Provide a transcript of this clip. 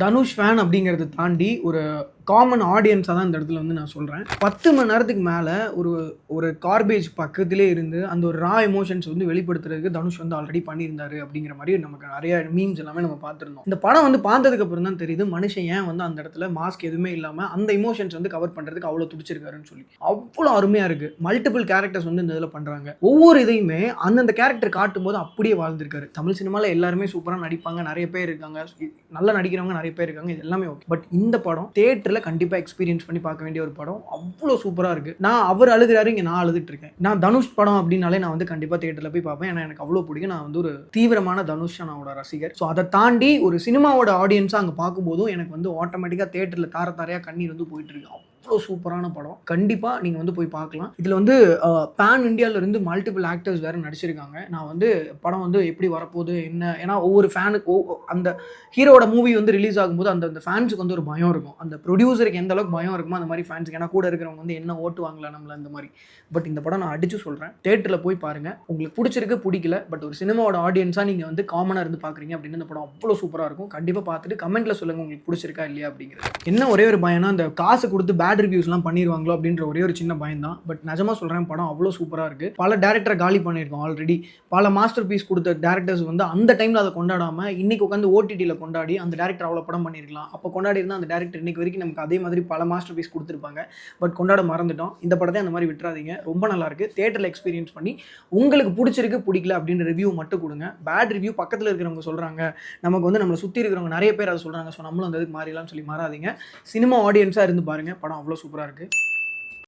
Dhanush fan அப்படிங்கிறத தாண்டி ஒரு காமன் ஆடியன்ஸாக தான் இந்த இடத்துல வந்து நான் சொல்கிறேன். 10 மணி நேரத்துக்கு மேலே ஒரு ஒரு கார்பேஜ் பக்கத்திலே இருந்து அந்த ஒரு ரா எமோஷன்ஸ் வந்து வெளிப்படுத்துறதுக்கு தனுஷ் வந்து ஆல்ரெடி பண்ணியிருந்தாரு அப்படிங்கிற மாதிரி நமக்கு நிறைய மீம்ஸ் எல்லாமே நம்ம பார்த்துருந்தோம். இந்த படம் வந்து பார்த்ததுக்கு அப்புறம் தான் தெரியுது மனுஷன் ஏன் வந்து அந்த இடத்துல மாஸ்க் எதுவுமே இல்லாமல் அந்த எமோஷன்ஸ் வந்து கவர் பண்ணுறதுக்கு அவ்வளோ துடிச்சிருக்காருன்னு சொல்லி. அவ்வளோ அருமையாக இருக்குது. மல்டிபிள் கேரக்டர்ஸ் வந்து இந்த இதில் பண்ணுறாங்க. ஒவ்வொரு இதையுமே அந்தந்த கேரக்டர் காட்டும் போது அப்படியே வாழ்ந்திருக்காரு. தமிழ் சினிமாவில் எல்லாருமே சூப்பராக நடிப்பாங்க, நிறைய பேர் இருக்காங்க, நல்லா நடிக்கிறவங்க நிறைய பேர் இருக்காங்க, இது எல்லாமே ஓகே. பட் இந்த படம் தியேட்டரில் கண்டிப்பாக எக்ஸ்பீரியன்ஸ் பண்ணி பார்க்க வேண்டிய ஒரு படம். அவ்வளோ சூப்பராக இருக்குது. நான் அவர் அழுகிறாரு, இங்கே நான் அழுதுட்டு இருக்கேன். நான் தனுஷ் படம் அப்படின்னாலே நான் வந்து கண்டிப்பாக தியேட்டரில் போய் பார்ப்பேன். ஏன்னா எனக்கு அவ்வளோ பிடிக்கும். நான் வந்து ஒரு தீவிரமான தனுஷ் அண்ணாவோட ரசிகர். ஸோ அதை தாண்டி ஒரு சினிமாவோட ஆடியன்ஸாக அங்கே பார்க்கும்போதும் எனக்கு வந்து ஆட்டோமேட்டிக்காக தியேட்டரில் தாரையாக கண்ணீர் வந்து போயிட்டு இருக்கு. அவ்வளோ சூப்பரான படம். கண்டிப்பாக நீங்கள் வந்து போய் பார்க்கலாம். இதில் வந்து பேன் இந்தியாவிலேருந்து மல்டிபிள் ஆக்டர்ஸ் வேறு நடிச்சிருக்காங்க. நான் வந்து படம் வந்து எப்படி வரப்போகுது என்ன, ஏன்னா ஒவ்வொரு ஃபேனுக்கு அந்த ஹீரோட மூவி வந்து ரிலீஸ் ஆகும்போது அந்த ஃபேன்ஸுக்கு வந்து ஒரு பயம் இருக்கும். அந்த ப்ரொடியூசருக்கு எந்த அளவுக்கு பயம் இருக்குமோ அந்த மாதிரி ஃபேன்ஸுக்கு, ஏன்னா கூட இருக்கிறவங்க வந்து என்ன ஓட்டுவாங்களா நம்மள அந்த மாதிரி. பட் இந்த படம் நான் அடித்து சொல்கிறேன், தியேட்டரில் போய் பாருங்கள். உங்களுக்கு பிடிச்சிருக்கு பிடிக்கல, பட் ஒரு சினிமாவோட ஆடியன்ஸாக நீங்கள் வந்து காமனாக இருந்து பார்க்குறீங்க அப்படின்னு இந்த படம் அவ்வளோ சூப்பராக இருக்கும். கண்டிப்பாக பார்த்துட்டு கமெண்ட்டில் சொல்லுங்கள் உங்களுக்கு பிடிச்சிருக்கா இல்லையா அப்படிங்கிறது. என்ன ஒரே ஒரு பயம்னா அந்த காசு கொடுத்து பேட் ரிவ்யூஸ்லாம் பண்ணிடுவாங்களோ அப்படின்ற ஒரே ஒரு சின்ன பயம் தான். பட் நிஜமாக சொல்கிறேன், படம் அவ்வளோ சூப்பராக இருக்குது. பல டேரக்டரை காலி பண்ணியிருக்கோம் ஆல்ரெடி. பல மாஸ்டர் பீஸ் கொடுத்த டேரக்டர்ஸ் வந்து அந்த டைமில் அதை கொண்டாடாமல் இன்றைக்கி உட்காந்து ஓடிடியில் கொண்டாடி அந்த டேரக்டர் அவ்வளோ படம் பண்ணியிருக்கலாம். அப்போ கொண்டாடி இருந்தால் அந்த டேரக்டர் இன்றைக்கி வரைக்கும் நமக்கு அதே மாதிரி பல மாஸ்டர் பீஸ் கொடுத்துருப்பாங்க. பட் கொண்டாட மறந்துட்டோம். இந்த படத்தை அந்த மாதிரி விட்டுறாதீங்க. ரொம்ப நல்லாயிருக்கு. தியேட்டரில் எக்ஸ்பீரியன்ஸ் பண்ணி உங்களுக்கு பிடிச்சிருக்கு பிடிக்கல அப்படின்ற ரிவ்யூ மட்டும் கொடுங்க. பேட் ரிவ்யூ பக்கத்தில் இருக்கிறவங்க சொல்கிறாங்க, நமக்கு வந்து நம்மளை சுற்றி இருக்கிறவங்க நிறைய பேர் அதை சொல்கிறாங்க, ஸோ நம்மளும் அந்த இதுக்கு மாறிடலாம்னு சொல்லி மாறாதீங்க. சினிமா ஆடியன்ஸாக இருந்து பாருங்கள். படம் அவ்வளோ சூப்பராக இருக்குது.